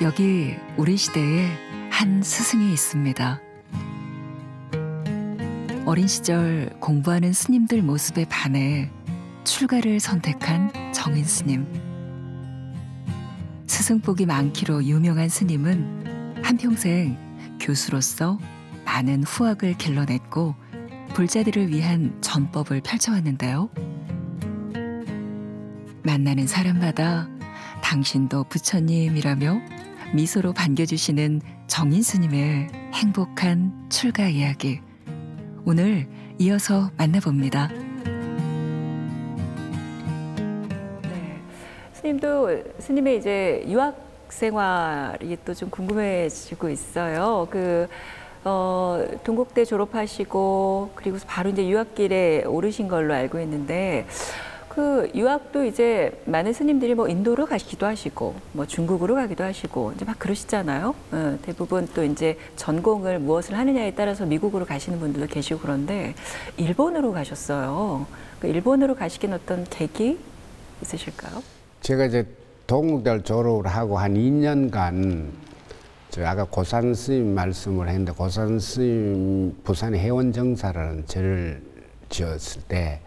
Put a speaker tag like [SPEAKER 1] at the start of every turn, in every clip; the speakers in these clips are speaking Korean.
[SPEAKER 1] 여기 우리 시대에 한 스승이 있습니다. 어린 시절 공부하는 스님들 모습에 반해 출가를 선택한 정인 스님. 스승복이 많기로 유명한 스님은 한평생 교수로서 많은 후학을 길러냈고 불자들을 위한 전법을 펼쳐왔는데요. 만나는 사람마다 당신도 부처님이라며 미소로 반겨주시는 정인 스님의 행복한 출가 이야기. 오늘 이어서 만나봅니다. 네, 스님의 이제 유학 생활이 또 좀 궁금해지고 있어요. 동국대 졸업하시고 그리고 바로 이제 유학길에 오르신 걸로 알고 있는데, 그 유학도 이제 많은 스님들이 뭐 인도로 가시기도 하시고 뭐 중국으로 가기도 하시고 이제 막 그러시잖아요. 대부분 또 이제 전공을 무엇을 하느냐에 따라서 미국으로 가시는 분들도 계시고, 그런데 일본으로 가셨어요. 그 일본으로 가시긴 어떤 계기 있으실까요?
[SPEAKER 2] 제가 이제 동국대를 졸업을 하고 한 2년간 저 아까 고산 스님 말씀을 했는데, 고산 스님 부산의 해원정사라는 절을 지었을 때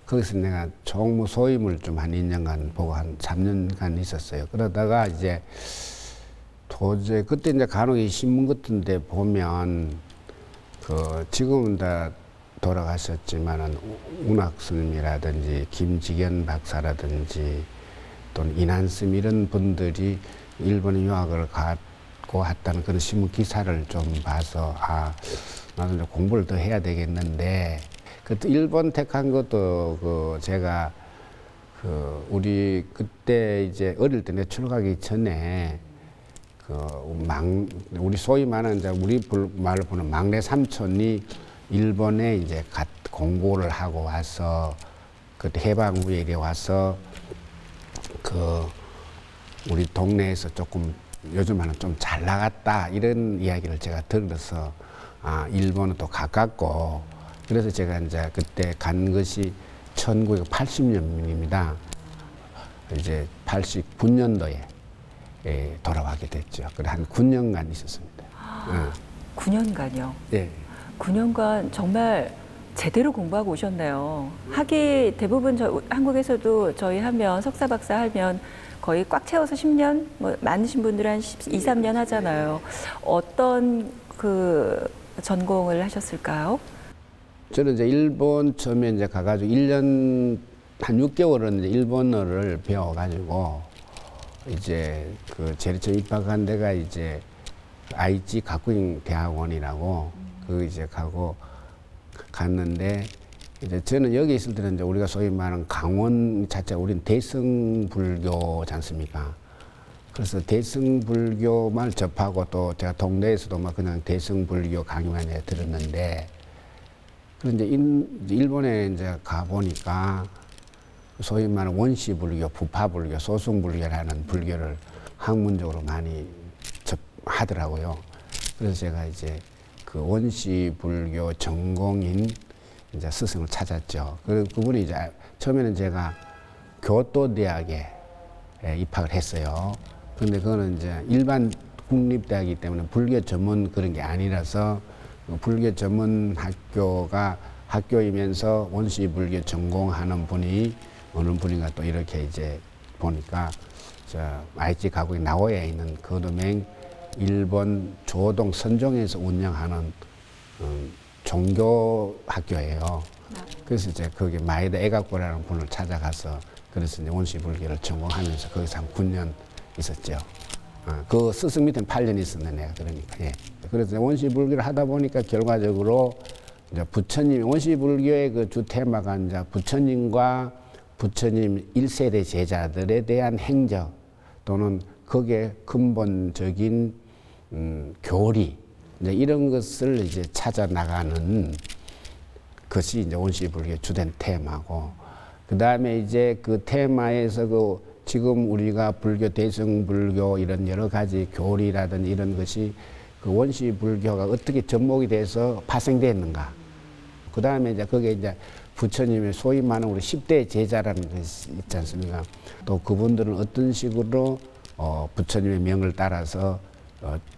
[SPEAKER 2] 거기서 내가 총무 소임을 좀 한 2년간 보고 한 3년간 있었어요. 그러다가 이제 도저히 그때 이제 간혹 이 신문 같은 데 보면 지금은 다 돌아가셨지만은 운학 스님이라든지 김지견 박사라든지 또는 이난스님 이런 분들이 일본에 유학을 가고 왔다는 그런 신문 기사를 좀 봐서 나도 이제 공부를 더 해야 되겠는데, 그때 일본 택한 것도 제가 우리 그때 이제 어릴 때 내 출가하기 전에 우리 소위 말하는 이제 우리 말로 보는 막내 삼촌이 일본에 이제 공부를 하고 와서 그때 해방 후에 이래 와서 우리 동네에서 조금 요즘 하는 좀 잘 나갔다 이런 이야기를 제가 들어서 일본은 또 가깝고, 그래서 제가 이제 그때 간 것이 1980년입니다. 이제 89년도에 돌아가게 됐죠. 그래 한 9년간 있었습니다.
[SPEAKER 1] 9년간요?
[SPEAKER 2] 네.
[SPEAKER 1] 9년간 정말 제대로 공부하고 오셨네요. 대부분 한국에서도 저희 하면 석사 박사 하면 거의 꽉 채워서 10년, 뭐 많으신 분들은 한 2, 3년 하잖아요. 어떤 전공을 하셨을까요?
[SPEAKER 2] 저는 이제 일본 처음에 이제 가가지고 1년 한 6개월은 이제 일본어를 배워가지고 이제 제일 처음 입학한 데가 이제 아이치 가쿠인 대학원이라고 이제 갔는데, 이제 저는 여기 있을 때는 이제 우리가 소위 말하는 강원 자체가 우리는 대승불교지 않습니까? 그래서 대승불교만 접하고 또 제가 동네에서도 막 그냥 대승불교 강의만 들었는데, 그런데 일본에 이제 가보니까 소위 말하는 원시불교, 부파불교, 소승불교라는 불교를 학문적으로 많이 접하더라고요. 그래서 제가 이제 원시불교 전공인 이제 스승을 찾았죠. 그분이 이제 처음에는 제가 교토대학에 입학을 했어요. 그런데 그거는 이제 일반 국립대학이기 때문에 불교 전문 그런 게 아니라서 불교 전문 학교이면서 원시불교 전공하는 분이 어느 분인가 또 이렇게 이제 보니까 아이치 가구이 나고야에 있는 거도맹 일본 조동 선종에서 운영하는 종교 학교예요. 그래서 이제 거기 마에다 에가코라는 분을 찾아가서 그래서 이제 원시불교를 전공하면서 거기서 한 9년 있었죠. 그 스승 밑에 8년 있었네, 내가. 그러니까, 예. 그래서 원시불교를 하다 보니까 결과적으로 이제 원시불교의 그 주 테마가 이제 부처님과 부처님 1세대 제자들에 대한 행적 또는 거기에 근본적인 교리, 이제 이런 것을 이제 찾아 나가는 것이 이제 원시불교의 주된 테마고, 그 다음에 이제 그 테마에서 지금 우리가 불교, 대승불교 이런 여러 가지 교리라든지 이런 것이 원시불교가 어떻게 접목이 돼서 파생됐는가. 그 다음에 이제 거기에 이제 부처님의 소위 말하는 우리 10대 제자라는 것이 있지 않습니까? 또 그분들은 어떤 식으로 부처님의 명을 따라서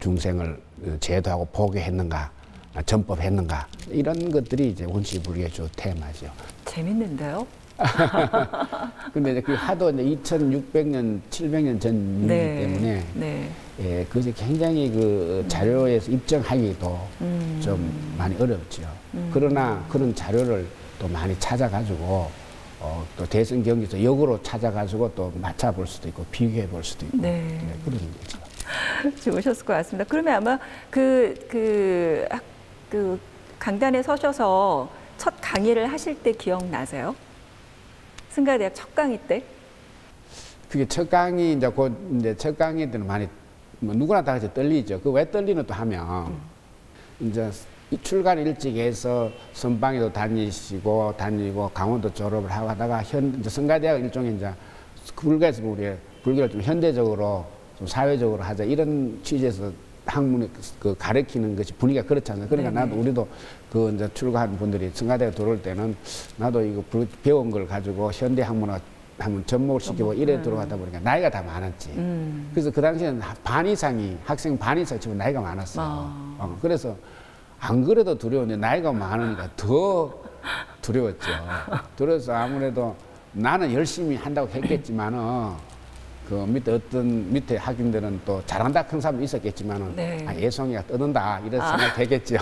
[SPEAKER 2] 중생을 제도하고 포교했는가, 전법했는가 이런 것들이 이제 원시불교의 테마죠.
[SPEAKER 1] 재밌는데요?
[SPEAKER 2] 근데 이제 그 하도 이제 2,600년, 700년 전 일이기 때문에
[SPEAKER 1] 네.
[SPEAKER 2] 예, 그것이 굉장히 그 자료에서 입증하기도 좀 많이 어렵죠. 그러나 그런 자료를 또 많이 찾아가지고 또 대선 경기에서 역으로 찾아가지고 또 맞춰볼 수도 있고 비교해 볼 수도 있고
[SPEAKER 1] 네.
[SPEAKER 2] 그런 거죠.
[SPEAKER 1] 좋으셨을 것 같습니다. 그러면 아마 그 강단에 서셔서 첫 강의를 하실 때 기억나세요? 승가대학 첫 강의 때?
[SPEAKER 2] 그게 첫 강의 이제 첫 강의 때는 많이 뭐 누구나 다 같이 떨리죠. 그 왜 떨리는 또 하면 이제 출간 일찍 해서 선방에도 다니고 강원도 졸업을 하고 하다가 이제 성가대학 일종의 이제 불교에서 우리 불교를 좀 현대적으로 좀 사회적으로 하자 이런 취지에서 학문을 가르치는 것이 분위기가 그렇잖아요. 그러니까
[SPEAKER 1] 네네.
[SPEAKER 2] 나도 우리도 그 이제 출가한 분들이 성가대에 들어올 때는 나도 이거 배운 걸 가지고 현대 학문화 한번 접목을 시키고 이래 들어가다 보니까 나이가 다 많았지. 그래서 그 당시에는 반 이상이 학생 반 이상 지금 나이가 많았어요. 그래서 안 그래도 두려운데 나이가 많으니까 더 두려웠죠. 그래서 아무래도 나는 열심히 한다고 했겠지만은 그 밑에 학인들은 또 잘한다 큰 사람도 있었겠지만은
[SPEAKER 1] 네.
[SPEAKER 2] 예송이가 떠든다 이런 생각 되겠죠.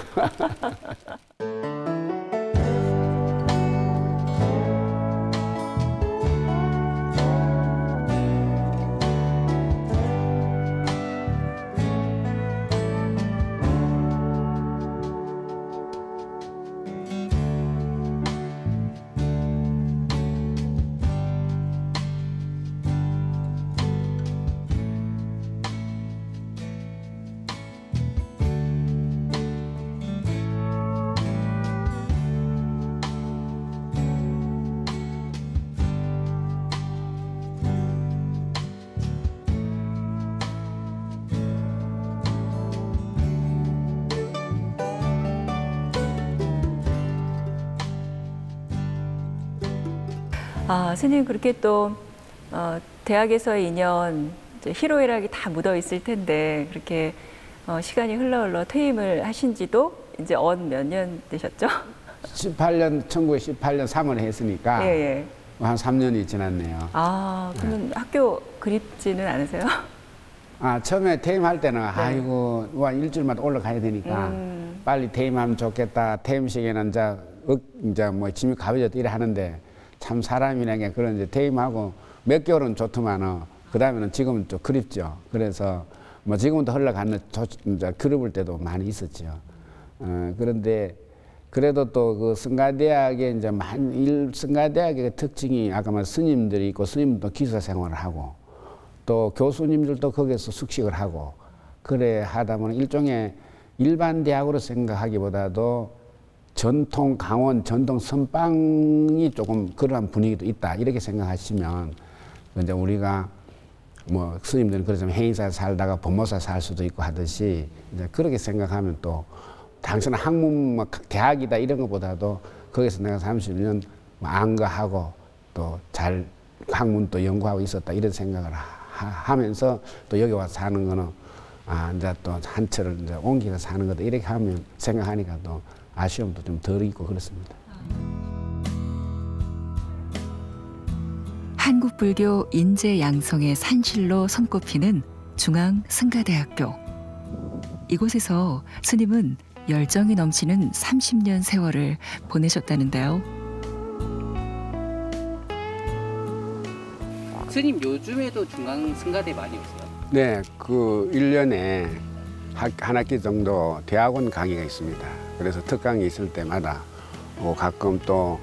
[SPEAKER 1] 스님 그렇게 또 대학에서의 인연, 희로애락이 다 묻어 있을 텐데 그렇게 시간이 흘러 퇴임을 하신 지도 이제 몇 년 되셨죠?
[SPEAKER 2] 1918년 3월에 했으니까
[SPEAKER 1] 예.
[SPEAKER 2] 한 3년이 지났네요.
[SPEAKER 1] 그러면 학교 그립지는 않으세요?
[SPEAKER 2] 처음에 퇴임할 때는 아이고 일주일마다 올라가야 되니까 빨리 퇴임하면 좋겠다. 퇴임 시기에는 이제 뭐 짐이 가벼워졌다 이래 하는데 참 사람이라는 게 그런 이제 퇴임하고 몇 개월은 좋더만은 그 다음에는 지금은 좀 그립죠. 그래서 뭐 지금은 더 흘러가는 이제 그립을 때도 많이 있었죠. 그런데 그래도 또 그 성가대학의 이제 성가대학의 특징이 아까 말한 스님들이 있고 스님도 기사 생활을 하고 또 교수님들도 거기서 숙식을 하고 그래 하다 보면 일종의 일반 대학으로 생각하기보다도 전통 강원, 전통 선방이 조금 그러한 분위기도 있다. 이렇게 생각하시면 이제 우리가 뭐 스님들은 그러자면 해인사 살다가 법모사 살 수도 있고 하듯이 이제 그렇게 생각하면 또 당신은 학문 뭐 대학이다 이런 것보다도 거기서 내가 30년 안거하고 또 잘 학문 또 연구하고 있었다 이런 생각을 하면서 또 여기 와서 사는 거는 이제 또 한철을 이제 옮기서 사는 거다 이렇게 하면 생각하니까 또 아쉬움도 좀 덜 있고 그렇습니다.
[SPEAKER 3] 한국불교 인재 양성의 산실로 손꼽히는 중앙승가대학교. 이곳에서 스님은 열정이 넘치는 30년 세월을 보내셨다는데요.
[SPEAKER 4] 스님 요즘에도 중앙승가대 많이 오세요?
[SPEAKER 2] 네, 그 1년에 한 학기 정도 대학원 강의가 있습니다. 그래서 특강이 있을 때마다 가끔 또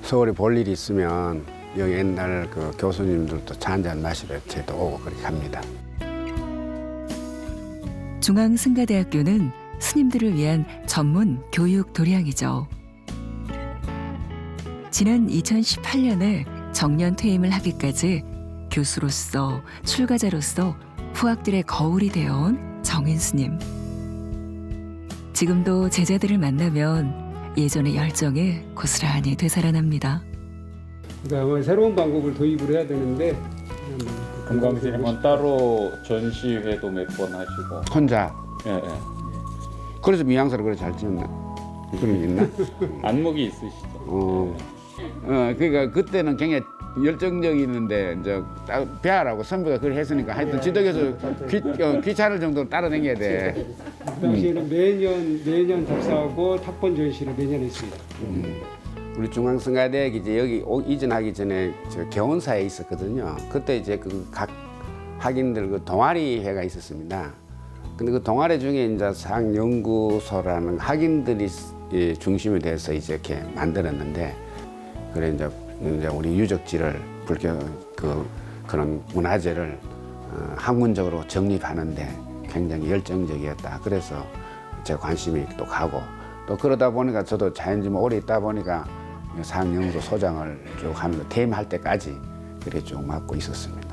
[SPEAKER 2] 서울에 볼 일이 있으면 여기 옛날 그 교수님들도 차 한잔 마시러 저도 오고 그렇게 합니다.
[SPEAKER 3] 중앙승가대학교는 스님들을 위한 전문 교육 도량이죠. 지난 2018년에 정년 퇴임을 하기까지 교수로서 출가자로서 후학들의 거울이 되어온 정인 스님. 지금도 제자들을 만나면 예전의 열정이 고스란히 되살아납니다.
[SPEAKER 5] 그러니까 새로운 방법을 도입을 해야 되는데 금강진에만 따로 전시회도 몇 번 하시고.
[SPEAKER 2] 혼자.
[SPEAKER 5] 예, 예.
[SPEAKER 2] 그래서 미양사를 그래 잘 지었나? 그런 게 있나?
[SPEAKER 5] 안목이 있으시죠.
[SPEAKER 2] 그러니까 그때는 굉장히 열정적이는데 이제 배하라고 선배가 그걸 했으니까 하여튼 지덕에서 귀찮을 정도로 따라다녀야 돼.
[SPEAKER 6] 그 당시에는 매년 답사하고 탁본 전시를 매년 했습니다.
[SPEAKER 2] 우리 중앙성가대학이 이제 여기 이전하기 전에 저 개원사에 있었거든요. 그때 이제 그 각 학인들 그 동아리회가 있었습니다. 근데 그 동아리 중에 이제 상연구소라는 학인들이 중심이 돼서 이제 이렇게 만들었는데, 그래 이제 우리 유적지를 불교 그런 문화재를 학문적으로 정립하는데 굉장히 열정적이었다. 그래서 제 관심이 또 가고, 또 그러다 보니까 저도 자연지문 오래 있다 보니까 상연구소 소장을 쭉 하면서 퇴임할 때까지 그래 쭉 맡고 있었습니다.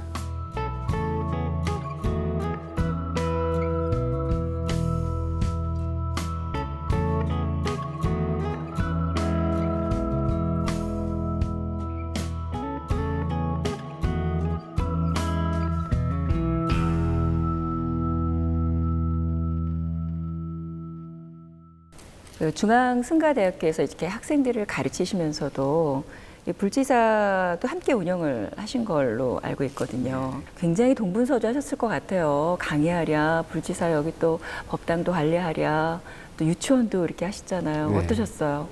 [SPEAKER 1] 그 중앙승가대학교에서 이렇게 학생들을 가르치시면서도 이 불지사도 함께 운영을 하신 걸로 알고 있거든요. 굉장히 동분서주하셨을 것 같아요. 강의하랴, 불지사 여기 또 법당도 관리하랴, 또 유치원도 이렇게 하시잖아요.
[SPEAKER 2] 네.
[SPEAKER 1] 어떠셨어요?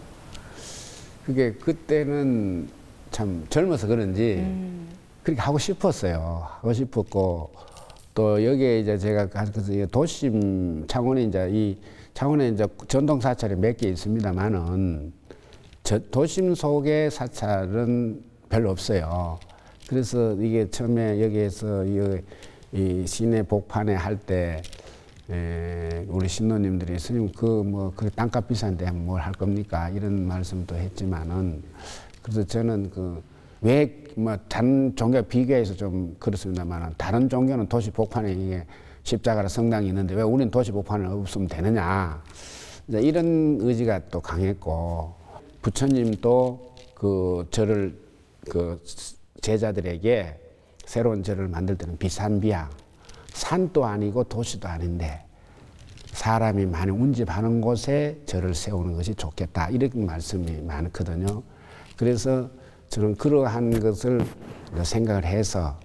[SPEAKER 2] 그게 그때는 참 젊어서 그런지 그렇게 하고 싶었어요. 하고 싶었고, 또 여기에 이제 제가 가서 도심 창원에 이제 창원에 이제 전통 사찰이 몇 개 있습니다만은 도심 속의 사찰은 별로 없어요. 그래서 이게 처음에 여기에서 이 시내 복판에 할 때 우리 신도님들이 스님 그 땅값 비싼데 뭘 할 겁니까? 이런 말씀도 했지만은, 그래서 저는 왜 다른 종교 비교해서 좀 그렇습니다만은, 다른 종교는 도시 복판에 이게 십자가라 성당이 있는데 왜 우리는 도시 복판에 없으면 되느냐, 이제 이런 의지가 또 강했고, 부처님도 절을 제자들에게 새로운 절을 만들 때는 비산비야, 산도 아니고 도시도 아닌데 사람이 많이 운집하는 곳에 절을 세우는 것이 좋겠다, 이런 말씀이 많거든요. 그래서 저는 그러한 것을 생각을 해서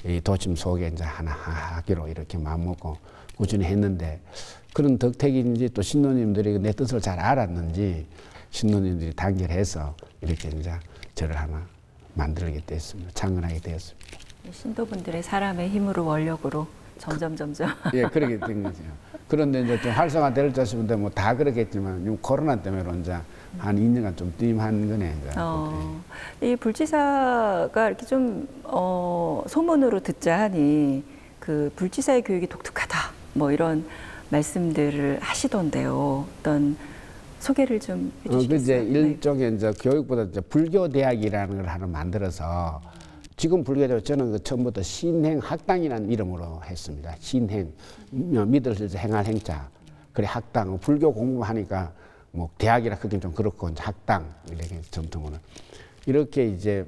[SPEAKER 2] 이 도심 속에 이제 하나 하기로 이렇게 마음먹고 꾸준히 했는데, 그런 덕택인지 또 신도님들이 내 뜻을 잘 알았는지 신도님들이 단결해서 이렇게 이제 절을 하나 만들게 됐습니다. 창건하게 되었습니다.
[SPEAKER 1] 신도분들의 사람의 힘으로 원력으로 점점
[SPEAKER 2] 예, 그렇게 된 거죠. 그런데 이제 좀 활성화될 듯 싶은데 뭐 다 그렇겠지만 코로나 때문에 이제 한 2년간 좀 뜸한 거네.
[SPEAKER 1] 이 불지사가 이렇게 좀 소문으로 듣자 하니 그 불지사의 교육이 독특하다, 뭐 이런 말씀들을 하시던데요. 어떤 소개를 좀 해주시겠어요?
[SPEAKER 2] 이제 일종의 이제 교육보다 이제 불교 대학이라는 걸 하나 만들어서, 지금 불교대학 저는 처음부터 신행학당이라는 이름으로 했습니다. 신행, 믿을 수 행할 행자, 그래 학당, 불교 공부하니까 뭐 대학이라 그게 좀 그렇고 이제 학당 이렇게 전통으로 이렇게 이제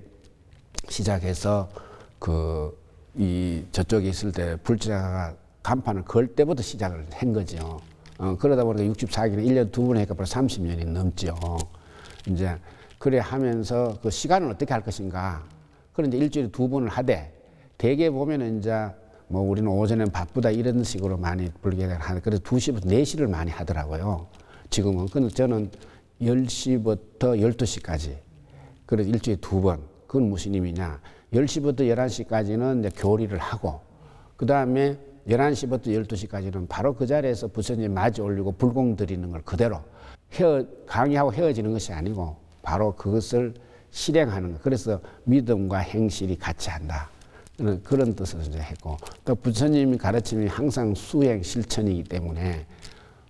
[SPEAKER 2] 시작해서 저쪽에 있을 때 불지사가 간판을 걸 때부터 시작을 한 거죠. 그러다 보니까 64기는 1년 2번 하니까 벌써 30년이 넘죠. 이제 그래 하면서 그 시간을 어떻게 할 것인가. 그런데 일주일에 2번을 하되, 대개 보면은 이제 뭐 우리는 오전엔 바쁘다 이런 식으로 많이 불교를 하는데, 그래서 2시부터 4시를 많이 하더라고요. 지금은. 근데 저는 10시부터 12시까지. 그래서 일주일에 2번. 그건 무슨 의미냐. 10시부터 11시까지는 이제 교리를 하고, 그 다음에 11시부터 12시까지는 바로 그 자리에서 부처님 맞이 올리고 불공 드리는 걸 그대로 강의하고 헤어지는 것이 아니고 바로 그것을 실행하는 거. 그래서 믿음과 행실이 같이 한다. 그런 뜻을 이제 했고, 또 부처님이 가르침이 항상 수행 실천이기 때문에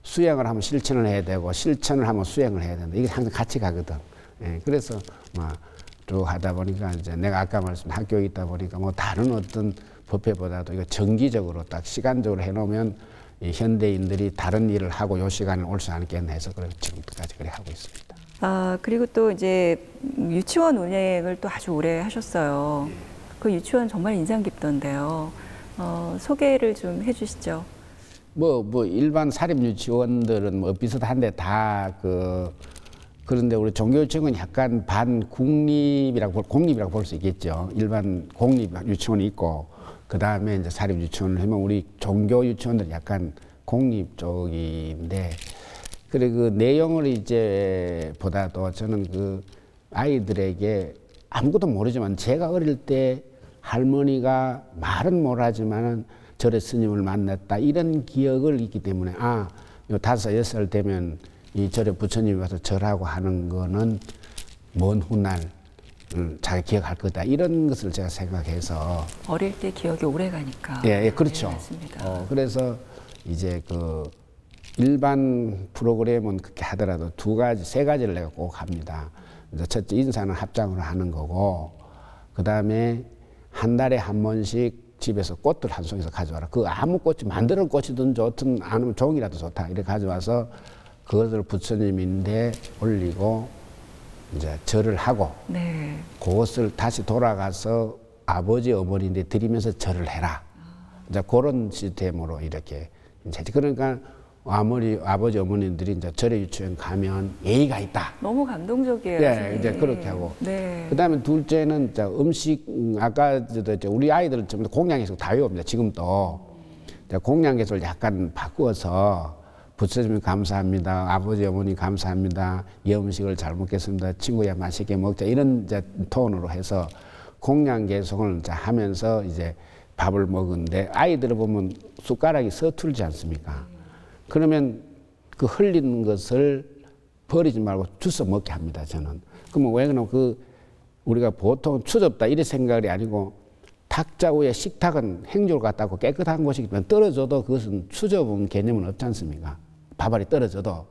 [SPEAKER 2] 수행을 하면 실천을 해야 되고 실천을 하면 수행을 해야 된다. 이게 항상 같이 가거든. 예, 그래서 쭉 하다 보니까 이제 내가 아까 말씀한 학교에 있다 보니까 뭐 다른 어떤 법회보다도 이거 정기적으로 딱 시간적으로 해놓으면 이 현대인들이 다른 일을 하고 요 시간에 올 수 않겠나 해서 그래 지금까지 그래 하고 있습니다.
[SPEAKER 1] 그리고 또 이제 유치원 운영을 또 아주 오래 하셨어요. 그 유치원 정말 인상 깊던데요. 소개를 좀 해주시죠.
[SPEAKER 2] 뭐 일반 사립 유치원들은 뭐 비슷한데 다 그런데 우리 종교 유치원은 약간 공립이라고 볼 수 있겠죠. 일반 공립 유치원이 있고 그 다음에 이제 사립 유치원을 하면 우리 종교 유치원들은 약간 공립 쪽인데 그래 그 내용을 이제 보다도 저는 그 아이들에게 아무것도 모르지만 제가 어릴 때 할머니가 말은 못하지만은 절에 스님을 만났다 이런 기억을 있기 때문에 요 5, 6살 되면 이 절에 부처님이 와서 절하고 하는 거는 먼 훗날 잘 기억할 거다 이런 것을 제가 생각해서
[SPEAKER 1] 어릴 때 기억이 오래 가니까.
[SPEAKER 2] 예, 그렇죠.
[SPEAKER 1] 네, 맞습니다.
[SPEAKER 2] 그래서 이제 그 일반 프로그램은 그렇게 하더라도 3가지를 내가 꼭 합니다. 이제 첫째 인사는 합장으로 하는 거고 그 다음에 한 달에 한 번씩 집에서 꽃들 한 송이서 가져와라. 그 아무 꽃이 만드는 꽃이든 좋든 아니면 종이라도 좋다. 이렇게 가져와서 그것을 부처님인데 올리고 이제 절을 하고
[SPEAKER 1] 네.
[SPEAKER 2] 그것을 다시 돌아가서 아버지 어머니인데 드리면서 절을 해라. 이제 그런 시스템으로 이렇게 이제 그러니까 아버지 어머니들이 이제 절에 유치원 가면 예의가 있다.
[SPEAKER 1] 너무 감동적이에요.
[SPEAKER 2] 네,
[SPEAKER 1] 선생님.
[SPEAKER 2] 이제 그렇게 하고.
[SPEAKER 1] 네.
[SPEAKER 2] 그다음에 둘째는 이제 음식 아까 우리 아이들 전부 다 공양계속 다 외웁니다. 지금도 공양계속을 약간 바꾸어서 부처님 감사합니다. 아버지 어머니 감사합니다. 이 음식을 잘 먹겠습니다. 친구야 맛있게 먹자 이런 이제 톤으로 해서 공양계속을 이제 하면서 이제 밥을 먹는데 아이들을 보면 숟가락이 서툴지 않습니까? 그러면 그 흘리는 것을 버리지 말고 주워 먹게 합니다, 저는. 그러면 왜 그러면 우리가 보통 추접다 이런 생각이 아니고 탁자 위에 식탁은 행주를 갖다 고 깨끗한 곳이기 때문에 떨어져도 그것은 추접은 개념은 없지 않습니까? 밥알이 떨어져도.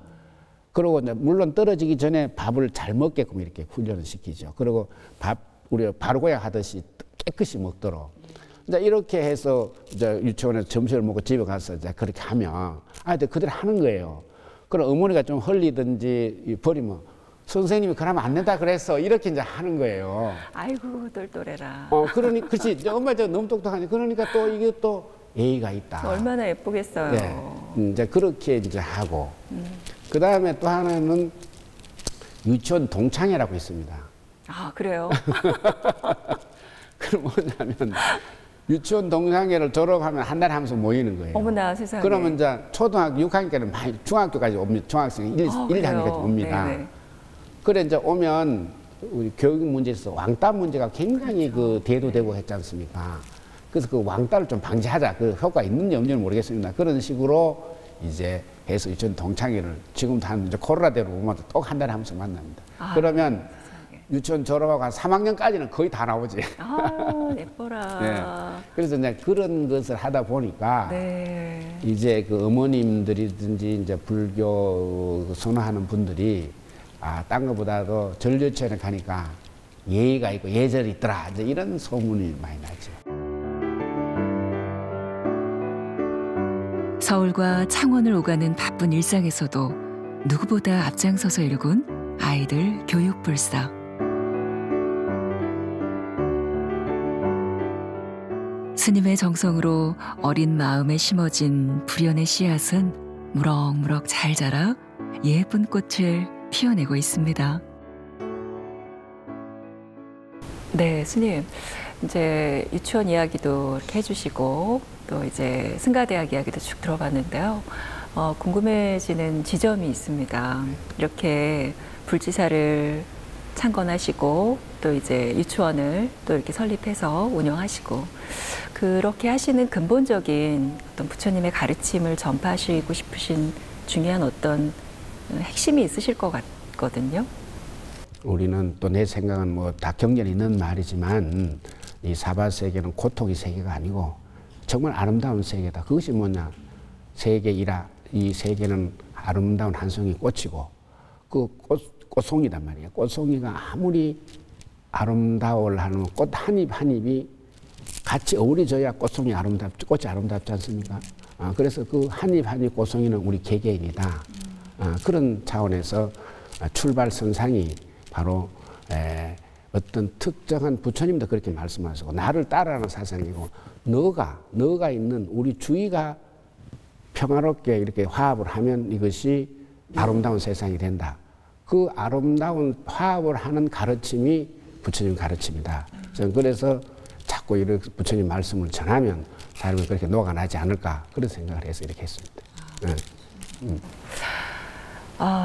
[SPEAKER 2] 그리고 이제 물론 떨어지기 전에 밥을 잘 먹게끔 이렇게 훈련을 시키죠. 그리고 우리가 바로고야 하듯이 깨끗이 먹도록. 이제 이렇게 해서 이제 유치원에서 점심을 먹고 집에 가서 이제 그렇게 하면 아이들 그대로 하는 거예요. 그럼 어머니가 좀 흘리든지 버리면 선생님이 그러면 안 된다 그랬어 이렇게 이제 하는 거예요.
[SPEAKER 1] 아이고 똘똘해라.
[SPEAKER 2] 그렇지. 엄마 저 너무 똑똑하니 그러니까 또 이게 또 예의가 있다.
[SPEAKER 1] 얼마나 예쁘겠어요.
[SPEAKER 2] 네. 이제 그렇게 이제 하고 그 다음에 또 하나는 유치원 동창회라고 있습니다.
[SPEAKER 1] 아 그래요?
[SPEAKER 2] 그럼 뭐냐면 유치원 동창회를 졸업하면 한 달에 한 번씩 모이는 거예요.
[SPEAKER 1] 어머나 세상에.
[SPEAKER 2] 그러면 이제 초등학교 6학년까지는 많이 중학교까지 옵니다. 중학생 1, 1학년까지 옵니다.
[SPEAKER 1] 네네.
[SPEAKER 2] 그래 이제 오면 우리 교육 문제에서 왕따 문제가 굉장히 그 대두되고 했지 않습니까? 그래서 그 왕따를 좀 방지하자. 그 효과 있는지 없는지는 모르겠습니다. 그런 식으로 이제 해서 유치원 동창회를 지금도 한 이제 코로나대로 보면 또 한 달에 한 번씩 만납니다. 그러면 유치원 졸업하고 한 3학년까지는 거의 다 나오지.
[SPEAKER 1] 아, 예뻐라.
[SPEAKER 2] 네. 그래서 이제 그런 것을 하다 보니까
[SPEAKER 1] 네.
[SPEAKER 2] 이제 그 어머님들이든지 이제 불교 선호하는 분들이 딴 것보다도 절유치원에 가니까 예의가 있고 예절이 있더라. 이제 이런 소문이 많이 나죠.
[SPEAKER 3] 서울과 창원을 오가는 바쁜 일상에서도 누구보다 앞장서서 일군 아이들 교육 불사. 스님의 정성으로 어린 마음에 심어진 불연의 씨앗은 무럭무럭 잘 자라 예쁜 꽃을 피워내고 있습니다.
[SPEAKER 1] 네, 스님. 이제 유치원 이야기도 이렇게 해주시고 또 이제 승가대학 이야기도 쭉 들어봤는데요. 궁금해지는 지점이 있습니다. 이렇게 불지사를 창건하시고 또 이제 유치원을 또 이렇게 설립해서 운영하시고 그렇게 하시는 근본적인 어떤 부처님의 가르침을 전파하시고 싶으신 중요한 어떤 핵심이 있으실 것 같거든요.
[SPEAKER 2] 우리는 또 내 생각은 뭐 다 경련이 있는 말이지만 이 사바세계는 고통의 세계가 아니고 정말 아름다운 세계다. 그것이 뭐냐? 세계이라. 이 세계는 아름다운 한 송이 꽃이고 그 꽃송이단 말이에요. 꽃송이가 아무리 아름다워를 하는 꽃 한 입 한 입이 같이 어우러져야 꽃송이 꽃이 아름답지 않습니까? 그래서 그 한 입 한 입 꽃송이는 우리 개개인이다. 그런 차원에서 출발선상이 바로 어떤 특정한 부처님도 그렇게 말씀하시고 나를 따라하는 사상이고 너가 있는 우리 주위가 평화롭게 이렇게 화합을 하면 이것이 아름다운 세상이 된다. 그 아름다운 화합을 하는 가르침이 부처님 가르침이다. 저는 그래서 자꾸 이렇게 부처님 말씀을 전하면 사람이 그렇게 녹아나지 않을까 그런 생각을 해서 이렇게 했습니다. 네.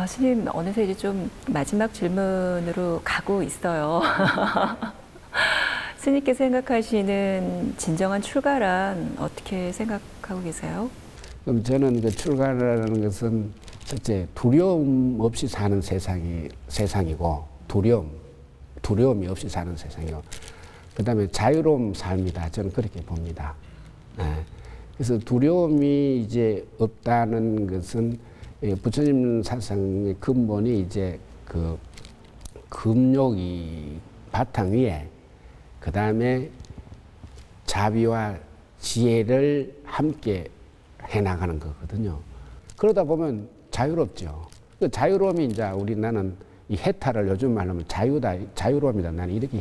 [SPEAKER 1] 스님 어느새 이제 좀 마지막 질문으로 가고 있어요. 스님께서 생각하시는 진정한 출가란 어떻게 생각하고 계세요?
[SPEAKER 2] 그럼 저는 그 출가라는 것은 첫째 두려움 없이 사는 세상이고 두려움이 없이 사는 세상이고 그다음에 자유로운 삶이다. 저는 그렇게 봅니다. 네. 그래서 두려움이 이제 없다는 것은 부처님 사상의 근본이 이제 그 금욕이 바탕 위에 그 다음에 자비와 지혜를 함께 해나가는 거거든요. 그러다 보면 자유롭죠. 그 자유로움이 이제 나는 이 해탈을 요즘 말로 하면 자유로움이다. 나는 이렇게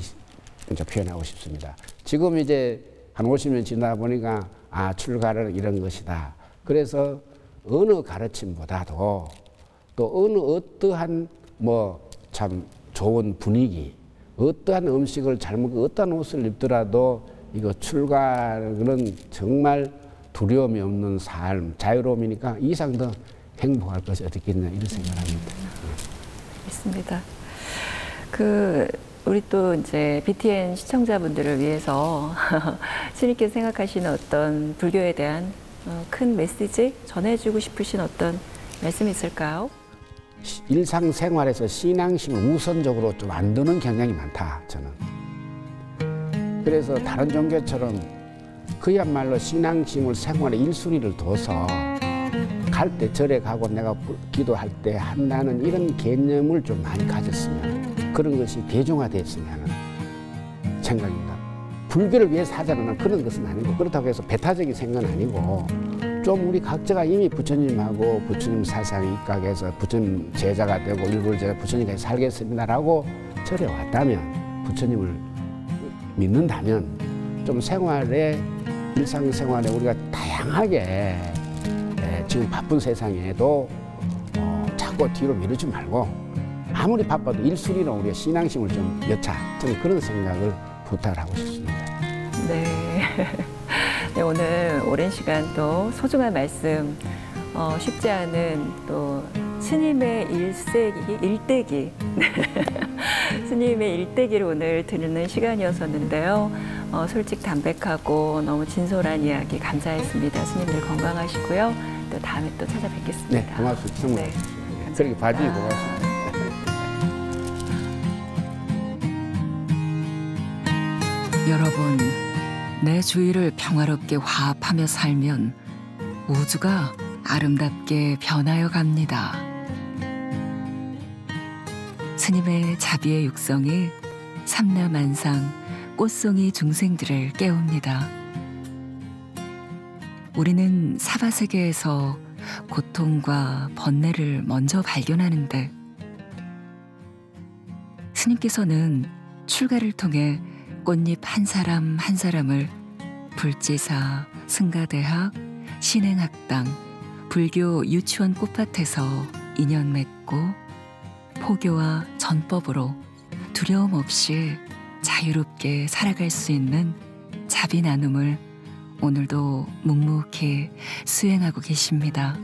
[SPEAKER 2] 이제 표현하고 싶습니다. 지금 이제 한 50년 지나다 보니까 출가를 이런 것이다. 그래서 어느 가르침보다도 또 어떠한 참 좋은 분위기, 어떠한 음식을 잘 먹고 어떠한 옷을 입더라도 이거 출가는 정말 두려움이 없는 삶, 자유로움이니까 이상 더 행복할 것이 어떻겠냐 이런 생각을 합니다.
[SPEAKER 1] 있습니다. 우리 또 이제 BTN 시청자분들을 위해서 스님께서 생각하시는 어떤 불교에 대한 큰 메시지 전해주고 싶으신 어떤 말씀이 있을까요?
[SPEAKER 2] 일상생활에서 신앙심을 우선적으로 좀 안 두는 경향이 많다, 저는. 그래서 다른 종교처럼 그야말로 신앙심을 생활의 1순위를 둬서 갈 때 절에 가고 내가 기도할 때 한다는 이런 개념을 좀 많이 가졌으면 그런 것이 대중화됐으면 하는 생각입니다. 불교를 위해서 하자는 그런 것은 아니고 그렇다고 해서 배타적인 생각은 아니고 좀 우리 각자가 이미 부처님하고 부처님 사상에 입각해서 부처님 제자가 되고 일부 제가 부처님까지 살겠습니다라고 절에 왔다면 부처님을 믿는다면 좀 일상생활에 우리가 다양하게 지금 바쁜 세상에도 자꾸 뒤로 미루지 말고 아무리 바빠도 1순위로 우리가 신앙심을 좀 여차 저는 그런 생각을 부탁을 하고 싶습니다.
[SPEAKER 1] 네. 네, 오늘 오랜 시간 또 소중한 말씀 쉽지 않은 또 스님의 일대기 스님의 일대기를 오늘 듣는 시간이었었는데요. 솔직 담백하고 너무 진솔한 이야기 감사했습니다. 스님들 건강하시고요. 또 다음에 또 찾아뵙겠습니다.
[SPEAKER 2] 네, 고맙습니다. 정말
[SPEAKER 1] 네,
[SPEAKER 2] 그렇게 봐주셔서 고맙습니다.
[SPEAKER 3] 여러분, 내 주위를 평화롭게 화합하며 살면 우주가 아름답게 변하여 갑니다. 스님의 자비의 육성이 삼라만상 꽃송이 중생들을 깨웁니다. 우리는 사바세계에서 고통과 번뇌를 먼저 발견하는데 스님께서는 출가를 통해 꽃잎 한 사람 한 사람을 불지사, 승가대학, 신행학당, 불교 유치원 꽃밭에서 인연 맺고 포교와 전법으로 두려움 없이 자유롭게 살아갈 수 있는 자비 나눔을 오늘도 묵묵히 수행하고 계십니다.